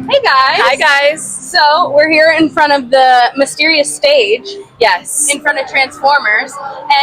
Hey guys! Hi guys! So we're here in front of the mysterious stage. Yes. In front of Transformers,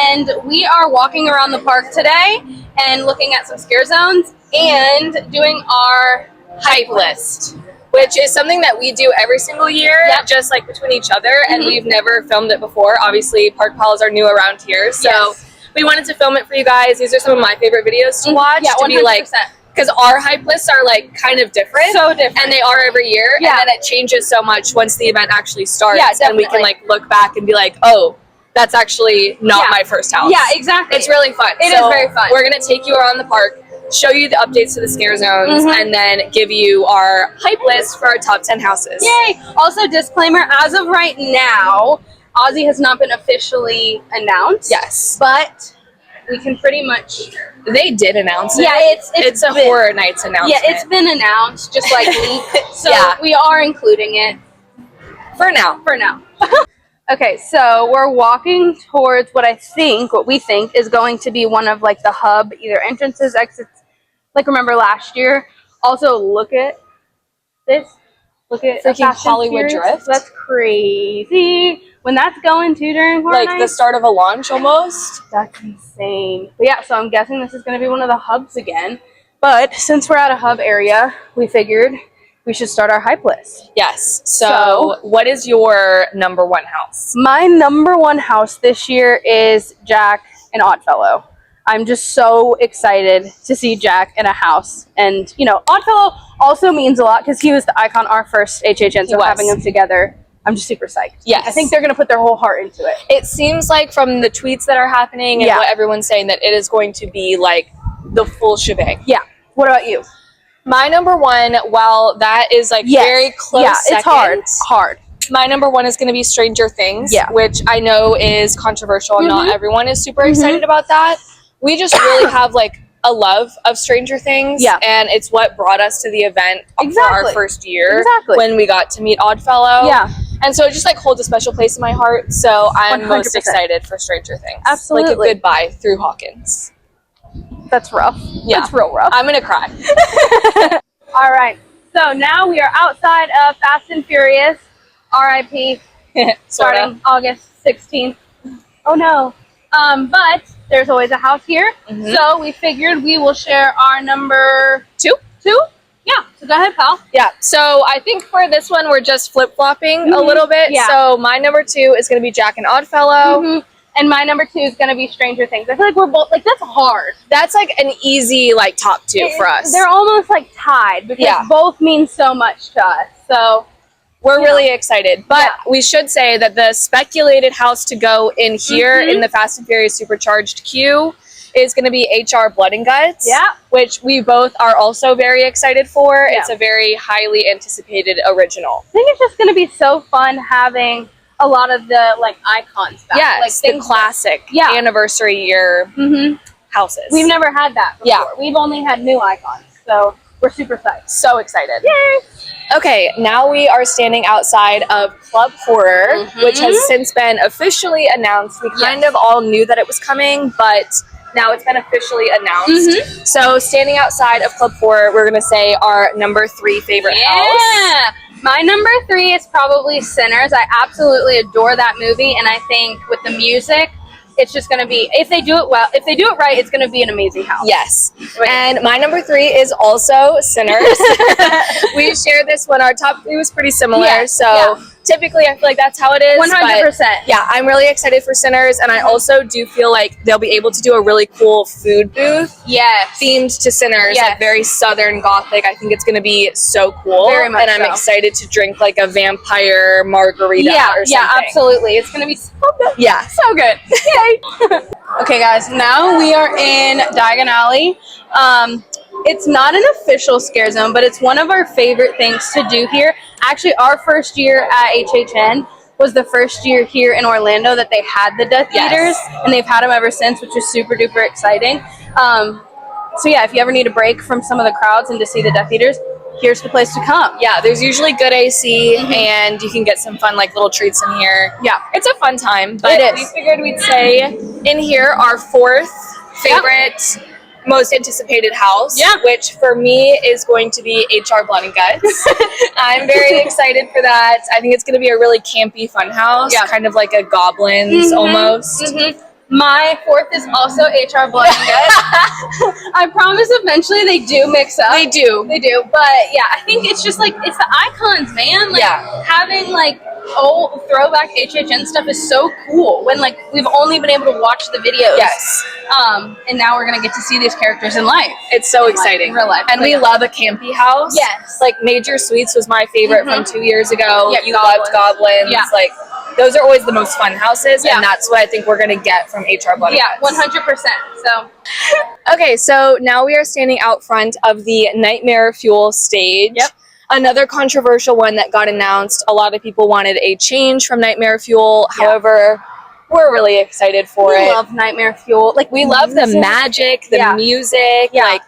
and we are walking around the park today and looking at some scare zones and doing our Hype list, which is something that we do every single year, just like between each other, and we've never filmed it before. Obviously, Park Pals are new around here, so we wanted to film it for you guys. These are some of my favorite videos to watch. Yeah, 100%. To be like, because our hype lists are like kind of different. So different. And they are every year. Yeah. And then it changes so much once the event actually starts. Yeah, and we can like look back and be like, oh, that's actually not my first house. Yeah, exactly. It's really fun. It is very fun. We're going to take you around the park, show you the updates to the scare zones, and then give you our hype list for our top 10 houses. Yay! Also, disclaimer, as of right now, Ozzy has not been officially announced. Yes. But we can pretty much... They did announce it. Yeah, it's a Horror Nights announcement. Yeah, it's been announced, just like leaked. So Yeah. we are including it. For now. For now. Okay, so we're walking towards what we think is going to be one of like the hub, either entrances, exits. Like remember last year? Also, look at this. Look at freaking Hollywood Drift. That's crazy. When that's going to during Horror Like Nights, the start of a launch almost. that's insane. But yeah, so I'm guessing this is going to be one of the hubs again. But since we're at a hub area, we figured we should start our hype list. Yes. So what is your number one house? My number one house this year is Jack and Oddfellow. I'm just so excited to see Jack in a house. And, you know, Oddfellow also means a lot because he was the icon our first HHN, so having them together, I'm just super psyched. Yes. I think they're going to put their whole heart into it. It seems like from the tweets that are happening and what everyone's saying that it is going to be like the full shebang. Yeah. What about you? My number one, while that is like very close second, it's hard. My number one is going to be Stranger Things, which I know is controversial. Not everyone is super excited about that. We just really have like a love of Stranger Things, and it's what brought us to the event for our first year when we got to meet Oddfellow. Yeah. And so it just like holds a special place in my heart. So I'm 100%. most excited for Stranger Things. Absolutely. Like a goodbye through Hawkins. That's rough. Yeah. That's real rough. I'm going to cry. All right. So now we are outside of Fast and Furious, RIP, starting August 16th. Oh no. But there's always a house here. So we figured we will share our number two. Yeah, so go ahead, pal. Yeah, so I think for this one, we're just flip-flopping a little bit. Yeah. So my number two is going to be Jack and Oddfellow. And my number two is going to be Stranger Things. I feel like we're both, like, that's hard. That's like an easy, like, top two for us. They're almost, like, tied because both mean so much to us. So we're really excited. But we should say that the speculated house to go in here in the Fast and Furious Supercharged queue is going to be HR Blood and Guts, which we both are also very excited for. It's a very highly anticipated original. I think it's just going to be so fun having a lot of the like icons back. Yes, like the classic anniversary year houses. We've never had that before. We've only had new icons, so we're super psyched. So excited. Yay! Okay, now we are standing outside of Club Horror, which has since been officially announced. We kind of all knew that it was coming, but now it's been officially announced. So standing outside of Club Horror, we're going to say our number three favorite house. My number three is probably Sinners. I absolutely adore that movie, and I think with the music, it's just going to be, if they do it well, if they do it right, it's going to be an amazing house. Yes. And my number three is also Sinners. We shared this one. Our top three was pretty similar. Typically, I feel like that's how it is. 100%. But yeah, I'm really excited for Sinners, and I also do feel like they'll be able to do a really cool food booth. Themed to Sinners, like very Southern Gothic. I think it's going to be so cool. Very much and I'm excited to drink like a vampire margarita or something. Yeah, absolutely. It's going to be so good. Yeah. So good. Yay. Okay, guys, now we are in Diagon Alley. It's not an official scare zone, but it's one of our favorite things to do here. Actually, our first year at HHN was the first year here in Orlando that they had the Death Eaters, and they've had them ever since, which is super duper exciting. So yeah, if you ever need a break from some of the crowds and to see the Death Eaters, here's the place to come. Yeah, there's usually good AC, and you can get some fun like little treats in here. Yeah, it's a fun time. But we figured we'd say in here our fourth favorite most anticipated house, which for me is going to be HR Blood and Guts. I'm very excited for that. I think it's going to be a really campy fun house, kind of like a Goblins almost. My fourth is also HR Blood and Guts. I promise eventually they do mix up. They do. But yeah, I think it's just like, it's the icons, man. Like having like old throwback HHN stuff is so cool when like we've only been able to watch the videos. And now we're gonna get to see these characters in life. It's so exciting. In real life. And we love a campy house. Like Major Suites was my favorite from 2 years ago. You loved Goblins. Like those are always the most fun houses, and that's what I think we're gonna get from HR Blood. 100%. So okay, so now we are standing out front of the Nightmare Fuel stage. Another controversial one that got announced. A lot of people wanted a change from Nightmare Fuel. However, we're really excited for it. We love Nightmare Fuel. Like we love the magic, the music, like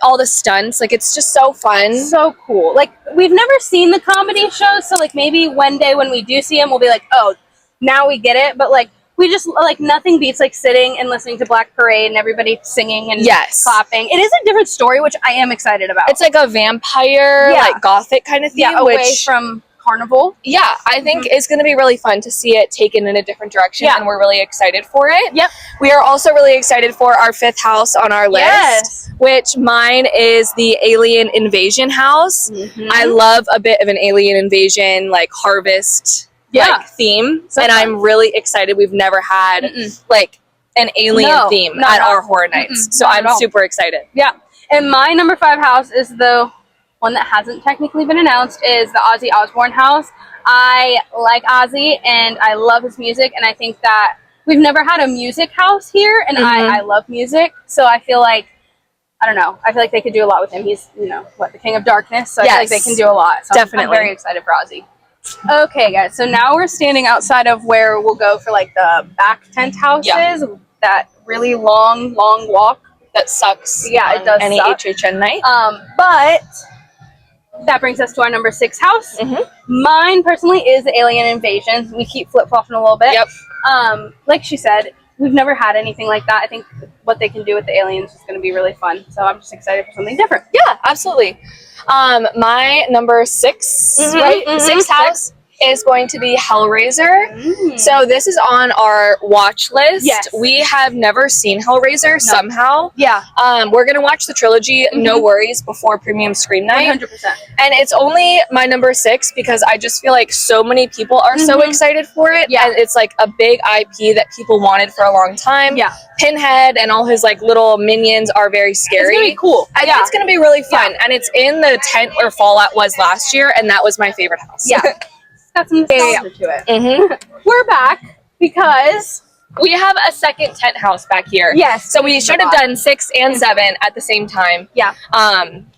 all the stunts. Like it's just so fun. So cool. Like we've never seen the comedy shows, so like maybe one day when we do see them, we'll be like, oh, now we get it. But like we just like nothing beats like sitting and listening to Black Parade and everybody singing and clapping. It is a different story, which I am excited about. It's like a vampire, like gothic kind of theme. Away from Carnival. I think it's going to be really fun to see it taken in a different direction, and we're really excited for it. We are also really excited for our fifth house on our list, which mine is the Alien Invasion house. I love a bit of an alien invasion, like harvest like theme, and I'm really excited. We've never had like an alien theme at our horror nights, so I'm super excited. And my number 5 house is the one that hasn't technically been announced, is the Ozzy Osbourne house. I like Ozzy and I love his music, and I think that we've never had a music house here, and I love music, so I feel like, I don't know, I feel like they could do a lot with him. He's, you know, the King of Darkness, so I feel like they can do a lot. So I'm very excited for Ozzy. Okay, guys, so now we're standing outside of where we'll go for like the back tent houses, that really long walk. That sucks. It does any suck. HHN night. But that brings us to our number 6 house. Mine personally is the Alien Invasion. We keep flip-flopping a little bit. Like she said, we've never had anything like that. I think what they can do with the aliens is going to be really fun. So I'm just excited for something different. Yeah, absolutely. My number 6, sixth house is going to be Hellraiser. So this is on our watch list. We have never seen Hellraiser somehow. We're gonna watch the trilogy, no worries, before premium screen night. 100%. And it's only my number 6 because I just feel like so many people are so excited for it. And it's like a big IP that people wanted for a long time. Pinhead and all his like little minions are very scary. It's gonna be cool. I think it's gonna be really fun. And it's in the tent where Fallout was last year, and that was my favorite house. Got some nostalgia to it. We're back because we have a second tent house back here. So we should have done 6 and 7 at the same time.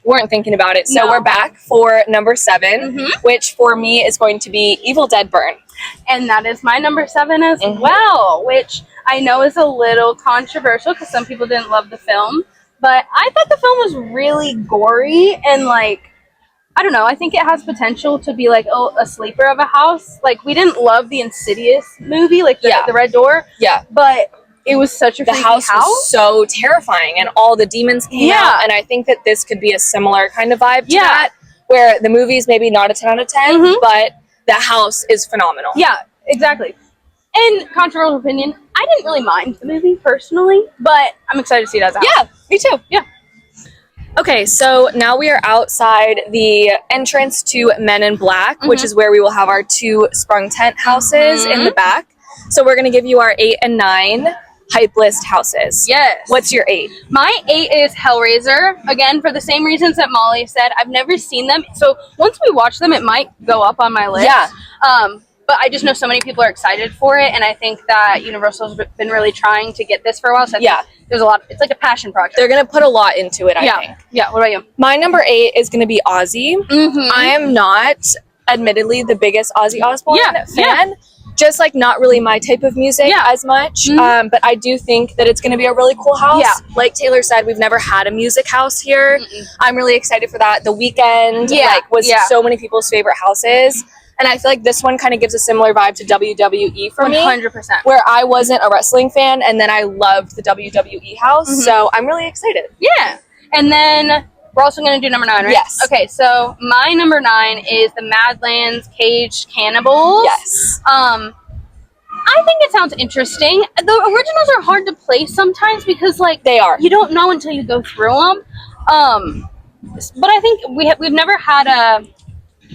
Weren't thinking about it. So we're back for number 7, which for me is going to be Evil Dead Burn. And that is my number 7 as well, which I know is a little controversial because some people didn't love the film. But I thought the film was really gory and like, I don't know, I think it has potential to be like a sleeper of a house. Like we didn't love the Insidious movie, like the Red Door. But it was such a freaky house. Was so terrifying, and all the demons came out. And I think that this could be a similar kind of vibe to that, where the movie's maybe not a 10 out of 10, but the house is phenomenal. Exactly. And controversial opinion, I didn't really mind the movie personally, but I'm excited to see it as a house. Me too. Okay, so now we are outside the entrance to Men in Black, which is where we will have our 2 sprung tent houses in the back. So we're going to give you our 8 and 9 hype list houses. What's your 8? My 8 is Hellraiser. Again, for the same reasons that Molly said. I've never seen them. So once we watch them, it might go up on my list. But I just know so many people are excited for it, and I think that Universal's been really trying to get this for a while. So I think there's a lot. It's like a passion project. They're gonna put a lot into it. I think. What about you? My number 8 is gonna be Ozzy. I am not, admittedly, the biggest Ozzy Osbourne fan. just like not really my type of music as much. But I do think that it's going to be a really cool house. Yeah. Like Taylor said, we've never had a music house here. I'm really excited for that. The Weeknd was so many people's favorite houses. And I feel like this one kind of gives a similar vibe to WWE for me. 100%. Where I wasn't a wrestling fan, and then I loved the WWE house. So I'm really excited. Yeah. And then we're also going to do number 9, right? Yes. Okay, so my number 9 is the Madlands Caged Cannibals. Yes. I think it sounds interesting. The originals are hard to play sometimes because, like, they are. You don't know until you go through them. But I think we've never had a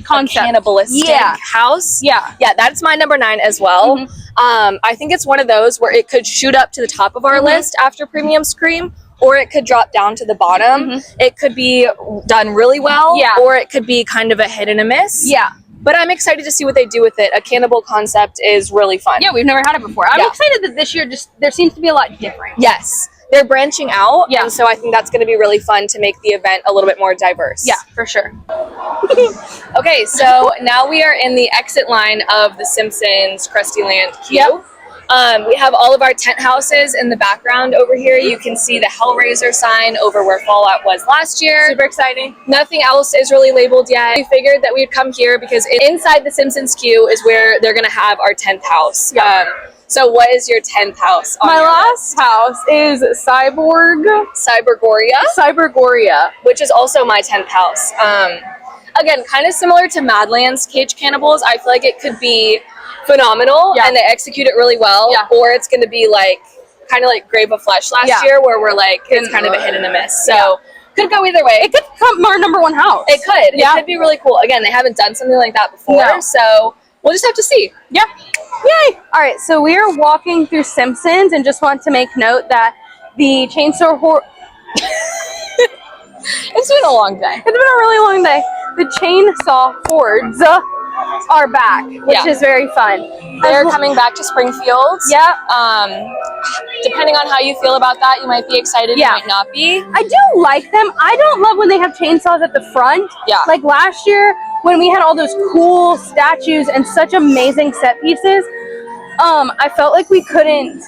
concept. A cannibalistic house. Yeah, that's my number 9 as well. I think it's one of those where it could shoot up to the top of our list after Premium Scream, or it could drop down to the bottom. It could be done really well, or it could be kind of a hit and a miss. But I'm excited to see what they do with it. A cannibal concept is really fun. Yeah, we've never had it before. I'm excited that this year there seems to be a lot different. Yes. They're branching out, and so I think that's going to be really fun to make the event a little bit more diverse. Yeah, for sure. Okay, so now we are in the exit line of the Simpsons Krusty Land queue. We have all of our tent houses in the background over here. You can see the Hellraiser sign over where Fallout was last year. Super exciting. Nothing else is really labeled yet. We figured that we'd come here because inside the Simpsons queue is where they're going to have our 10th house. So what is your 10th house? My last house is Cybergoria, which is also my 10th house. Again, kind of similar to Madlands Caged Cannibals. I feel like it could be phenomenal and they execute it really well, or it's going to be like kind of like Grave of Flesh last year where we're like, it's kind of a hit and a miss. So could go either way. It could come our number 1 house. It could. It could be really cool. Again, they haven't done something like that before, so we'll just have to see. Yeah. Yay! All right, so we are walking through Simpsons and just want to make note that the chainsaw It's been a long day. It's been a really long day. The chainsaw hordes are back, which is very fun. They're coming back to Springfield. Depending on how you feel about that, you might be excited, you might not be. I do like them. I don't love when they have chainsaws at the front. Like last year when we had all those cool statues and such amazing set pieces, I felt like we couldn't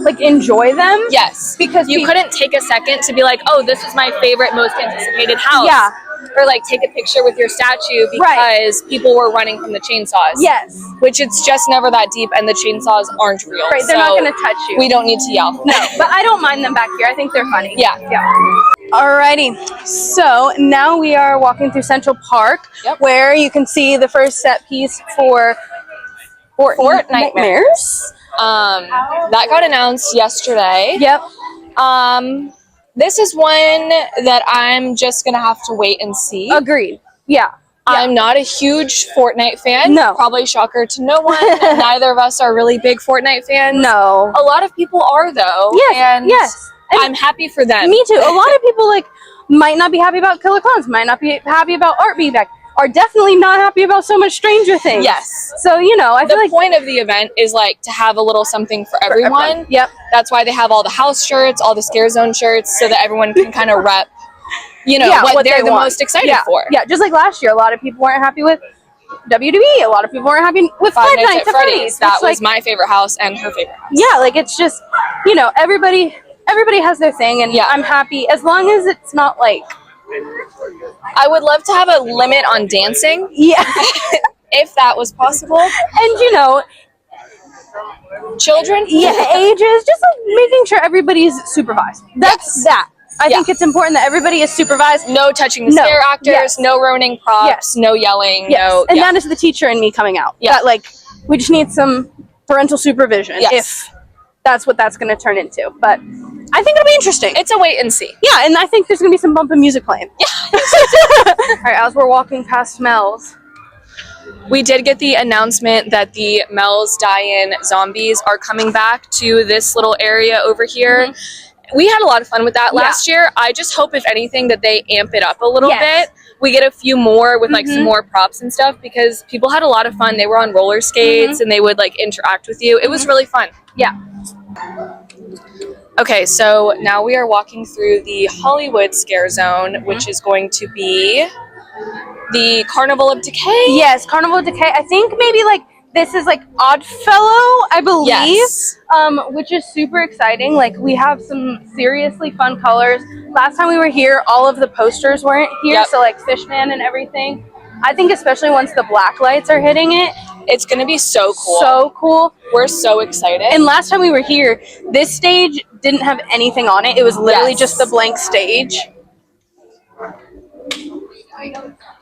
like enjoy them. Yes, because you couldn't take a second to be like, oh, this is my favorite, most anticipated house. Yeah. Or like take a picture with your statue because people were running from the chainsaws. Yes. Which it's just never that deep and the chainsaws aren't real. Right, they're not going to touch you. We don't need to yell. No, but I don't mind them back here. I think they're funny. Yeah. Alrighty, so now we are walking through Central Park where you can see the first set piece for Fort Nightmares. That got announced yesterday. This is one that I'm just going to have to wait and see. Agreed. I'm not a huge Fortnite fan. No. Probably shocker to no one. Neither of us are really big Fortnite fans. No. A lot of people are, though. Yes. And I'm happy for them. Me too. A lot of people might not be happy about Killer Clowns, might not be happy about Art being back, are definitely not happy about so much Stranger Things. Yes. So, I feel like the point of the event is like to have a little something for everyone. That's why they have all the house shirts, all the Scare Zone shirts, so that everyone can kind of rep, what they're the most excited for. Yeah, just like last year, a lot of people weren't happy with WWE. A lot of people weren't happy with Five Nights at Freddy's. That was my favorite house and her favorite house. Yeah, like it's just, everybody has their thing, and I'm happy as long as it's not like. I would love to have a limit on dancing. Yeah. If that was possible. And children? Yeah, ages, just making sure everybody's supervised. That's that. I think it's important that everybody is supervised. No touching the scare actors, no ruining props, no yelling, And that is the teacher in me coming out. That we just need some parental supervision if that's what that's going to turn into. But I think it'll be interesting. It's a wait and see. Yeah, and I think there's going to be some bumping music playing. Yeah. All right, as we're walking past Mel's. We did get the announcement that the Mel's Die-In zombies are coming back to this little area over here. We had a lot of fun with that last year. I just hope, if anything, that they amp it up a little bit. We get a few more with some more props and stuff because people had a lot of fun. They were on roller skates and they would interact with you. It was really fun. Yeah. Okay, so now we are walking through the Hollywood Scare Zone, which is going to be the Carnival of Decay. Yes, Carnival of Decay. I think maybe this is like Oddfellow, I believe. Yes. Which is super exciting. Like, we have some seriously fun colors. Last time we were here, all of the posters weren't here, so like Fishman and everything. I think especially once the black lights are hitting it, it's gonna be so cool. So cool. We're so excited. And last time we were here, this stage didn't have anything on it. It was literally just the blank stage.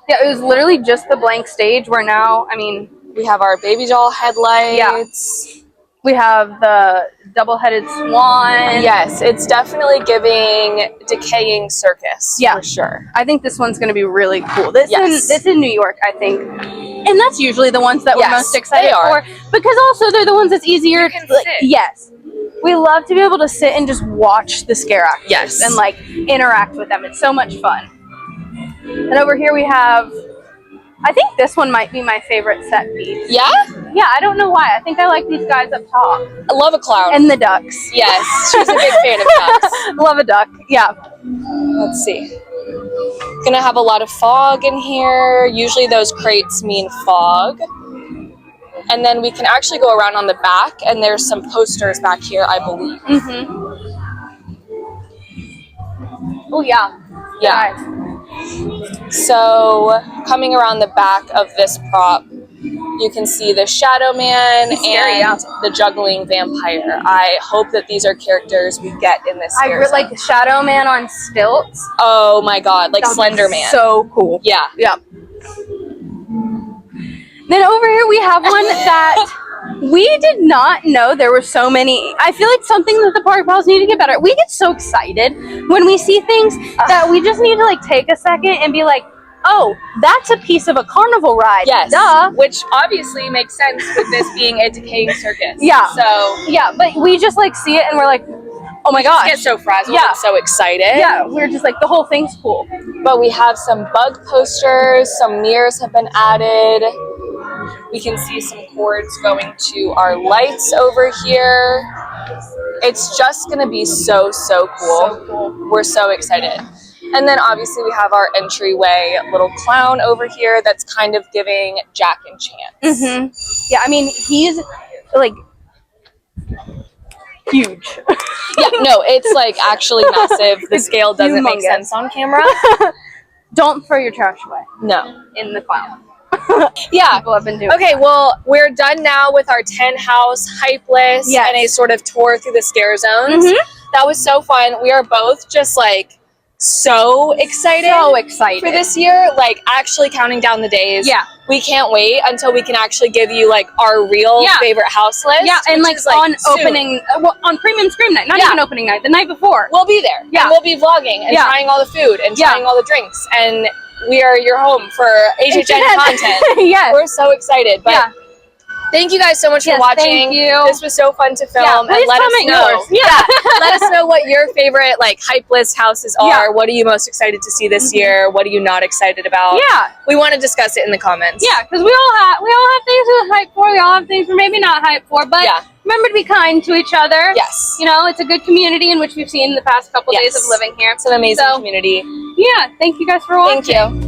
Yeah, it was literally just the blank stage, where now, I mean, we have our baby doll headlights. Yeah. We have the double-headed swan. Yes, it's definitely giving decaying circus, for sure. I think this one's going to be really cool. This in New York, I think. And that's usually the ones that we're most excited for. Because also they're the ones that's easier to sit. Yes. We love to be able to sit and just watch the scare actors and like interact with them. It's so much fun. And over here we have, I think this one might be my favorite set piece. Yeah? Yeah, I don't know why. I think I like these guys up top. I love a clown. And the ducks. Yes, she's a big fan of ducks. Love a duck, yeah. Let's see. Gonna have a lot of fog in here. Usually those crates mean fog. And then we can actually go around on the back, and there's some posters back here, I believe. Oh, yeah. Yeah. So, coming around the back of this prop, you can see the Shadow Man and the juggling vampire. I hope that these are characters we get in this series. I like Shadow Man on stilts. Oh my god, like Slender Man. So cool. Yeah. Yeah. Then over here we have one that we did not know there were so many. I feel like something that the park pals need to get better. We get so excited when we see things that we just need to like take a second and be like, oh, that's a piece of a carnival ride. Yes. Duh. Which obviously makes sense with this being a decaying circus. Yeah. So yeah, but we just like see it and we're like, oh my gosh. We get so frazzled and so excited. Yeah, we're just like, the whole thing's cool. But we have some bug posters, some mirrors have been added. We can see some cords going to our lights over here. It's just going to be so cool. So cool. We're so excited. And then obviously we have our entryway little clown over here that's kind of giving Jack and Chance. Yeah, I mean, he's like huge. Yeah, no, it's like actually massive. The scale doesn't make sense on camera. Don't throw your trash away. No. In the clown. Yeah. People have been doing okay, well, we're done now with our 10 house hype list and a sort of tour through the scare zones. That was so fun. We are both just like so excited. For this year, like actually counting down the days. Yeah. We can't wait until we can actually give you like our real favorite house list. Yeah, and like on opening, well, on Premium Scream Night, not even opening night, the night before. We'll be there. Yeah. And we'll be vlogging and trying all the food and trying all the drinks. And we are your home for HHN content. Yes. We're so excited. But thank you guys so much for watching. Thank you. This was so fun to film. Please and let us know. Yours. Yeah. Let us know what your favorite like hype list houses are. What are you most excited to see this year? What are you not excited about? Yeah. We want to discuss it in the comments. Yeah, because we all have things we're hyped for. We all have things we're maybe not hyped for. But remember to be kind to each other. Yes. You know, it's a good community in which we've seen the past couple days of living here. It's an amazing community. Yeah. Thank you guys for watching. Thank you.